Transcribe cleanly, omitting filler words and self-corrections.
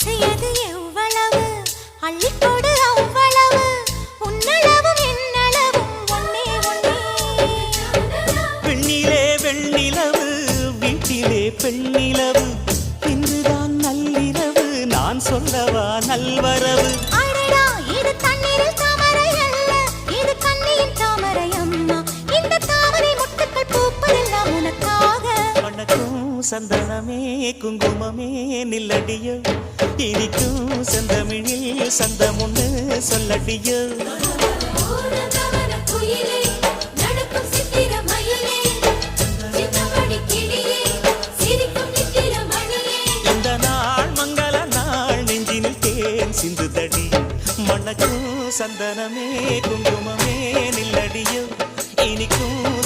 ஆசையது எவ்வளவு அள்ளிக்கொடு அவ்வளவு உன்னளவும் என்னளவும் ஒன்னே ஒன்னே பெண்ணிலே வெண்ணிலவு வீட்டிலே பெண்ணிலவு இன்றுதான் நள்ளிரவு நான் சொல்லவா நல்வரவு அடடா இது தண்ணீரில் தாமரை அல்ல இது கண்ணியின் தாமரை அம்மா இந்த தாமரை முட்டுக்கள் பூப்பதெல்லாம் உனக்காக வணக்கம் சந்தனமே குங்குமமே நில்லடியோ இனிக்கும் செந்தமிழில் சந்தமுன்னு சொல்லடியோ இந்த நாள் மங்கள நாள் நெஞ்சினில் தேன் சிந்துதடி மணக்கும் சந்தனமே குங்குமமே நில்லடியோ இனிக்கும்